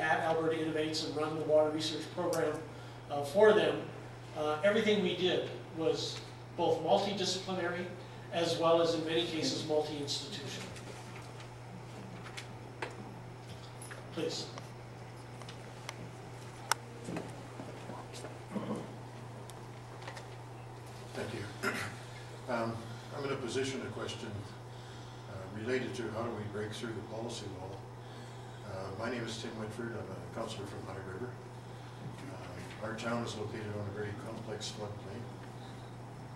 at Alberta Innovates and run the water research program for them, everything we did was both multidisciplinary as well as in many cases multi-institutional. Please. Thank you. I'm going to position a question related to how do we break through the policy wall. My name is Tim Whitford. I'm a councillor from High River. Our town is located on a very complex floodplain.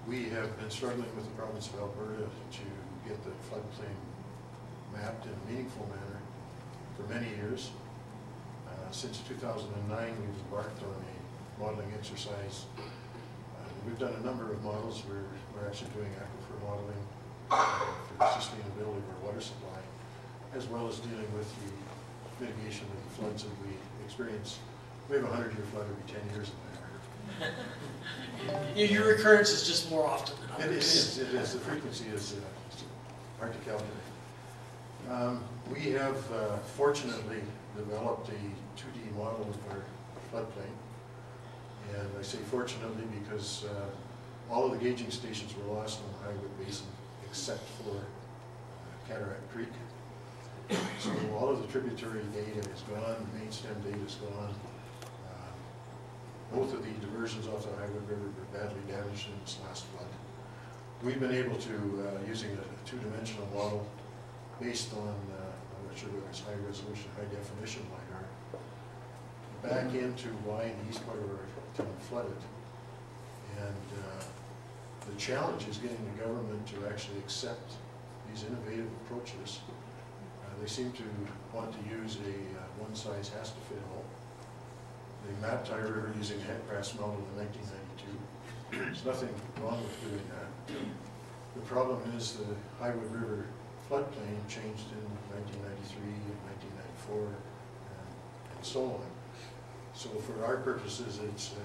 We have been struggling with the province of Alberta to get the floodplain mapped in a meaningful manner for many years. Since 2009, we've embarked on a modeling exercise. We've done a number of models. We're actually doing aquifer modeling for the sustainability of our water supply, as well as dealing with the mitigation of the floods that we experience. We have a 100-year flood every 10 years in Niagara. Your recurrence is just more often than others. It is. The frequency is hard to calculate. We have fortunately developed a 2D model of our floodplain. And I say fortunately because all of the gauging stations were lost on the Highwood Basin except for Cataract Creek. So all of the tributary data is gone, the main stem data is gone. Both of the diversions off the Highwood River were badly damaged in this last flood. We've been able to, using a two-dimensional model based on, I'm not sure whether it's high resolution, high definition LiDAR, back into why the east part of our town flooded. And the challenge is getting the government to actually accept these innovative approaches. They seem to want to use a one-size-has-to-fit-all. They mapped High River using a headcrest model in 1992. There's nothing wrong with doing that. The problem is the Highwood River floodplain changed in 1993 and 1994 and so on. So for our purposes, it's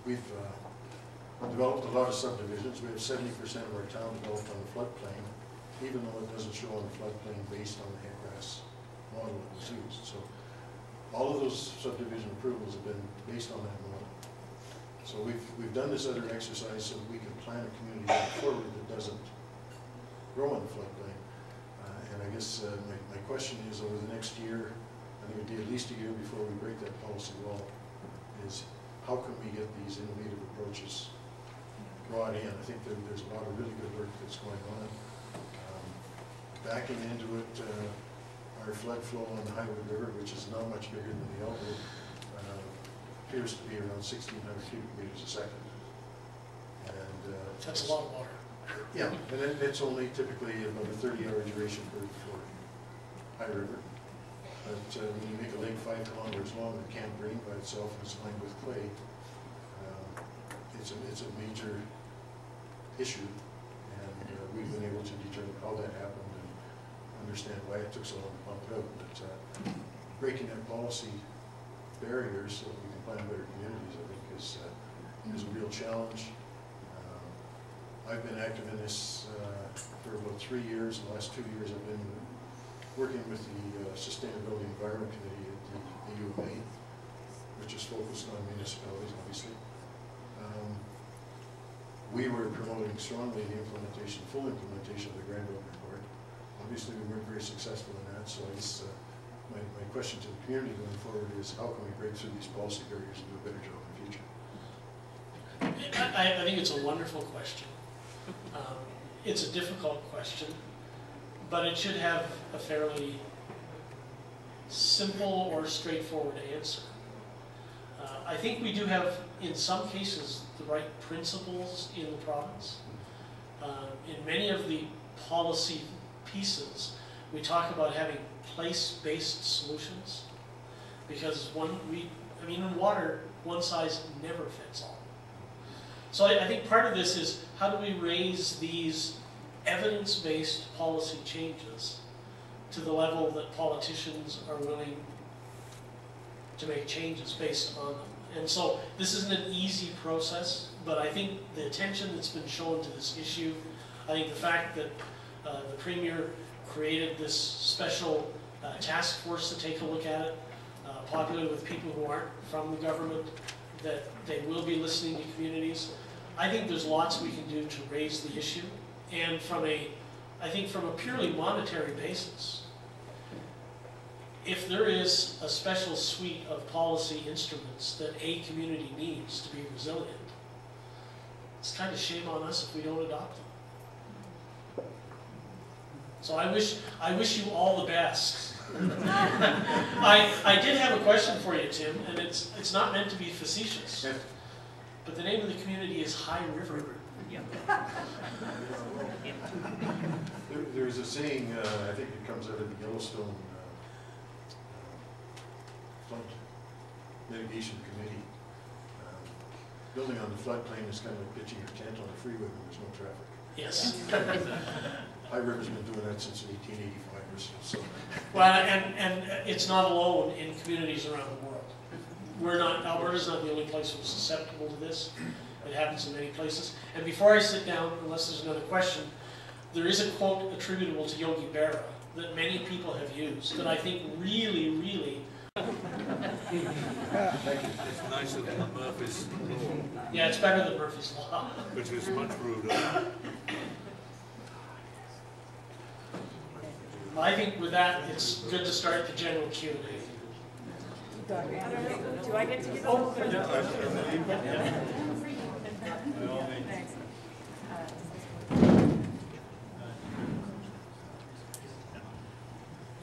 we've developed a lot of subdivisions. We have 70% of our town developed on the floodplain, even though it doesn't show on the floodplain based on the headcrest model that was used. So all of those subdivision approvals have been based on that model. So we've done this other exercise so that we can plan a community going forward that doesn't grow on the floodplain. And I guess my question is, over the next year, I think it'll be at least a year before we break that policy wall, is how can we get these innovative approaches brought in? I think there's a lot of really good work that's going on. Backing into it, our flood flow on the Highwood River, which is not much bigger than the Elbow, appears to be around 1,600 cubic meters a second. And that's a lot of water. Yeah, and it's only typically about a 30-hour duration for High River. But when you make a lake 5 kilometers long that can't drain by itself and it's lined with clay, it's a major issue. And we've been able to determine how that happened and understand why it took so long to pump it out. But breaking that policy barriers so that we can plan better communities, I think, is a real challenge. I've been active in this for about 3 years. In the last 2 years, I've been working with the Sustainability Environment Committee at the U of A, which is focused on municipalities, obviously. We were promoting strongly the full implementation of the Granville Report. Obviously, we weren't very successful in that, so I guess my question to the community going forward is how can we break through these policy barriers and do a better job in the future? I think it's a wonderful question. It's a difficult question, but it should have a fairly simple or straightforward answer. I think we do have, in some cases, the right principles in the province. In many of the policy pieces, we talk about having place-based solutions, because in water, one size never fits all. So I think part of this is how do we raise these evidence-based policy changes to the level that politicians are willing to make changes based on them. And so this isn't an easy process, but I think the attention that's been shown to this issue, I think the fact that the Premier created this special task force to take a look at it, populated with people who aren't from the government, that they will be listening to communities. I think there's lots we can do to raise the issue, and I think from a purely monetary basis, if there is a special suite of policy instruments that a community needs to be resilient, it's kind of shame on us if we don't adopt them. So I wish you all the best. I did have a question for you, Tim, and it's not meant to be facetious. But the name of the community is High River. There's a saying, I think it comes out of the Yellowstone Flood Mitigation Committee. Building on the floodplain is kind of like pitching your tent on a freeway when there's no traffic. Yes. High River's been doing that since 1885 or so. Well, and it's not alone in communities around the world. Alberta's not the only place that's susceptible to this. It happens in many places. And before I sit down, unless there's another question, there is a quote attributable to Yogi Berra that many people have used that I think really, really... It's nicer than the Murphy's Law. Yeah, it's better than Murphy's Law. Which is much ruder. I think with that, it's good to start the general Q&A. Do I get to give a little bit of Thanks.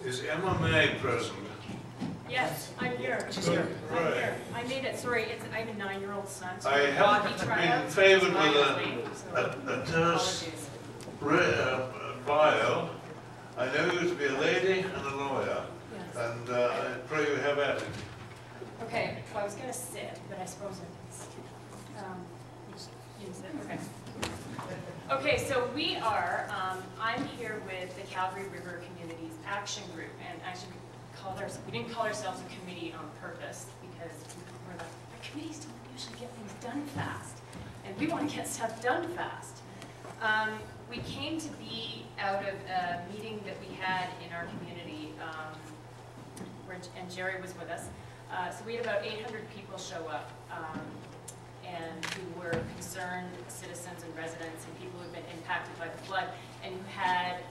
Is MMA present? Yes, I'm here. She's here. I'm here. I made it. Sorry, I have a 9-year-old son. So I haven't been favoured with a terse bio. I know you to be a lady and a lawyer, Yes. and I pray you have at it. Okay, well, I was going to sit, but I suppose I can use it. Okay. Okay, so we are, I'm here with the Calgary River Communities Action Group, and actually we didn't call ourselves a committee on purpose, because we're like, the committees don't usually get things done fast, and we want to get stuff done fast. We came to be out of a meeting that we had in our community, and Jerry was with us. So we had about 800 people show up, and who were concerned citizens and residents and people who had been impacted by the flood, and who had,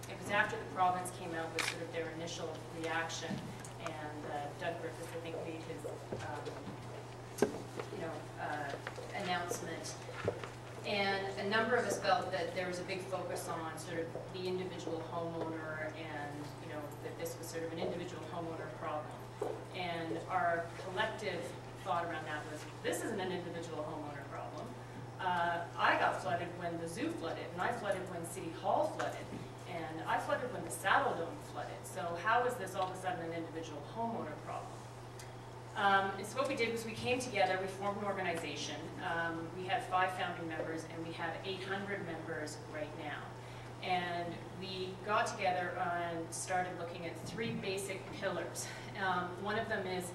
it was after the province came out with sort of their initial reaction, and Doug Griffith, I think, made his, announcement. And a number of us felt that there was a big focus on sort of the individual homeowner, and that this was sort of an individual homeowner problem. And our collective thought around that was, this isn't an individual homeowner problem. I got flooded when the zoo flooded, and I flooded when City Hall flooded, and I flooded when the Saddle Dome flooded. So how is this all of a sudden an individual homeowner problem? And so what we did was we came together, we formed an organization. We had 5 founding members, and we have 800 members right now. And we got together and started looking at 3 basic pillars. One of them is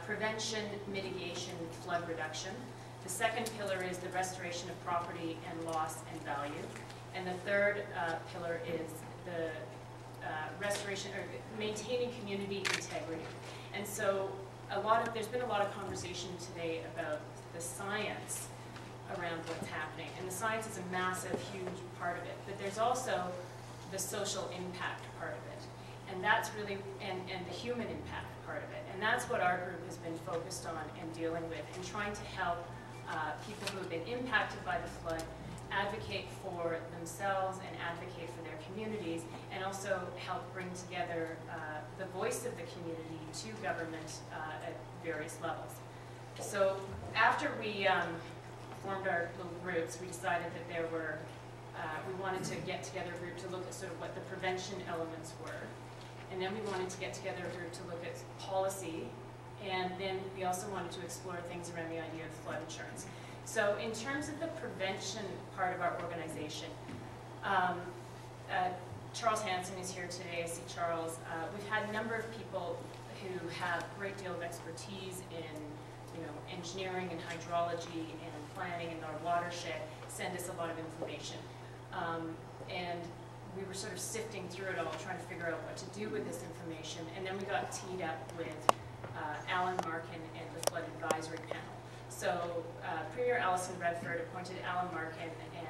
prevention, mitigation, flood reduction. The second pillar is the restoration of property and loss and value. And the third pillar is the restoration, or maintaining community integrity. And so there's been a lot of conversation today about the science around what's happening. And the science is a massive, huge part of it. But there's also the social impact part of it. And that's really, and the human impact part of it. And that's what our group has been focused on and dealing with, and trying to help people who have been impacted by the flood advocate for themselves and advocate for their communities, and also help bring together the voice of the community to government at various levels. So after we formed our little groups, we decided that we wanted to get together a group to look at sort of what the prevention elements were. And then we wanted to get together a group to look at policy, and then we also wanted to explore things around the idea of flood insurance. So in terms of the prevention part of our organization, Charles Hanson is here today. I see Charles. We've had a number of people who have a great deal of expertise in engineering and hydrology and planning in our watershed send us a lot of information. And we were sort of sifting through it all, trying to figure out what to do with this information, and then we got teed up with Alan Markin and the Flood Advisory Panel. So Premier Alison Redford appointed Alan Markin and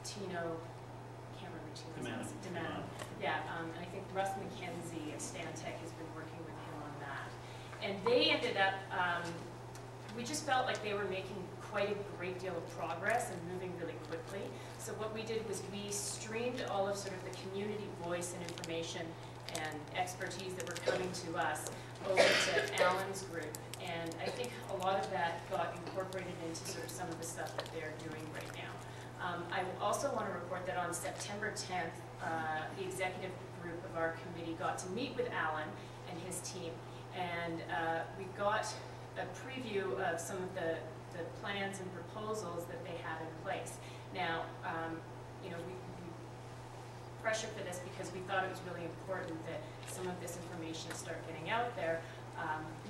Tino, I can't remember Tino's last name. Demano. Yeah, and I think Russ McKenzie of Stantec has been working with him on that. And they ended up, we just felt like they were making quite a great deal of progress and moving really quickly. So what we did was we streamed all of sort of the community voice and information and expertise that were coming to us over to Alan's group. And I think a lot of that got incorporated into sort of some of the stuff that they're doing right now. I also want to report that on September 10th, the executive group of our committee got to meet with Alan and his team. And we got a preview of some of the plans and proposals that they have in place. Now, you know, we pressured for this because we thought it was really important that some of this information start getting out there.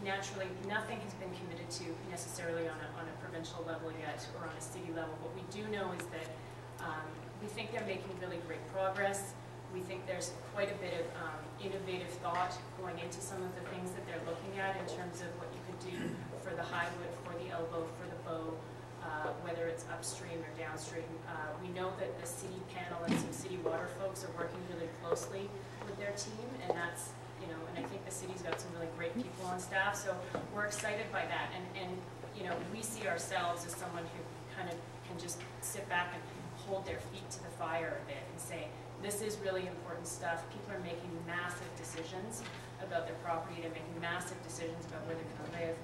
Naturally, nothing has been committed to necessarily on a provincial level yet or on a city level. What we do know is that we think they're making really great progress. We think there's quite a bit of innovative thought going into some of the things that they're looking at in terms of what you could do for the Highwood, for the Elbow, for the Bow, whether it's upstream or downstream. We know that the city panel and some city water folks are working really closely with their team, and that's, you know, and I think the city's got some really great people on staff, so we're excited by that. And you know, we see ourselves as someone who kind of can just sit back and hold their feet to the fire a bit and say, this is really important stuff. People are making massive decisions about their property. They're making massive decisions about where they're going to live.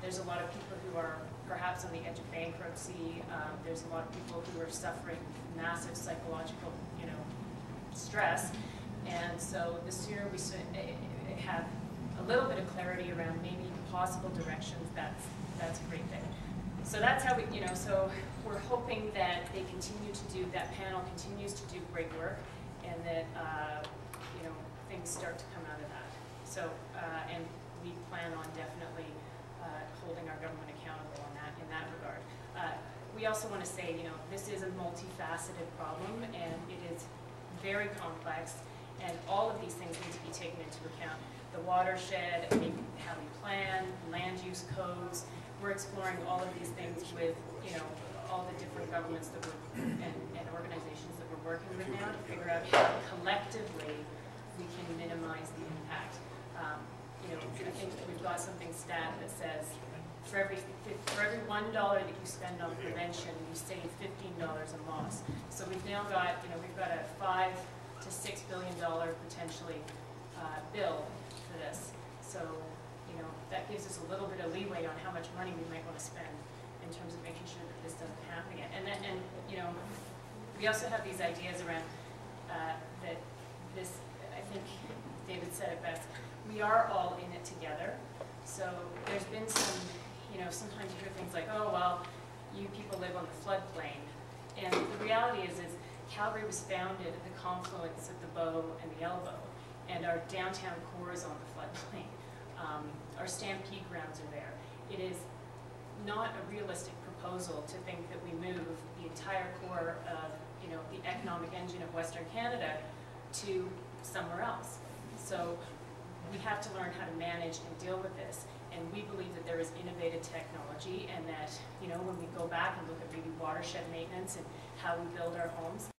There's a lot of people who are perhaps on the edge of bankruptcy. There's a lot of people who are suffering massive psychological, you know, stress. And so the sooner we have a little bit of clarity around maybe possible directions, that's a great thing. So that's how we, you know, so we're hoping that they continue to do, that panel continues to do great work, and that, you know, things start to come out of that. So, and we plan on definitely holding our government accountable on that, in that regard. We also want to say, you know, this is a multifaceted problem, and it is very complex, and all of these things need to be taken into account. The watershed, how we plan, land use codes. We're exploring all of these things with, you know, all the different governments that we're, and organizations that we're working with now to figure out how collectively we can minimize the impact. You know, I think we've got something stat that says for every $1 that you spend on prevention, you save $15 on loss. So we've now got, you know, we've got a $5 to $6 billion potentially bill for this. So, you know, that gives us a little bit of leeway on how much money we might want to spend in terms of making sure that this doesn't happen again. And then, you know, we also have these ideas around that this, I think David said it best, we are all in it together. So there's been some, you know, sometimes you hear things like, oh, well, you people live on the floodplain. And the reality is Calgary was founded at the confluence of the Bow and the Elbow, and our downtown core is on the floodplain. Our stampede grounds are there. It is not a realistic proposal to think that we move the entire core of, you know, the economic engine of Western Canada to somewhere else. So we have to learn how to manage and deal with this. And we believe that there is innovative technology, and that, you know, when we go back and look at maybe watershed maintenance and how we build our homes,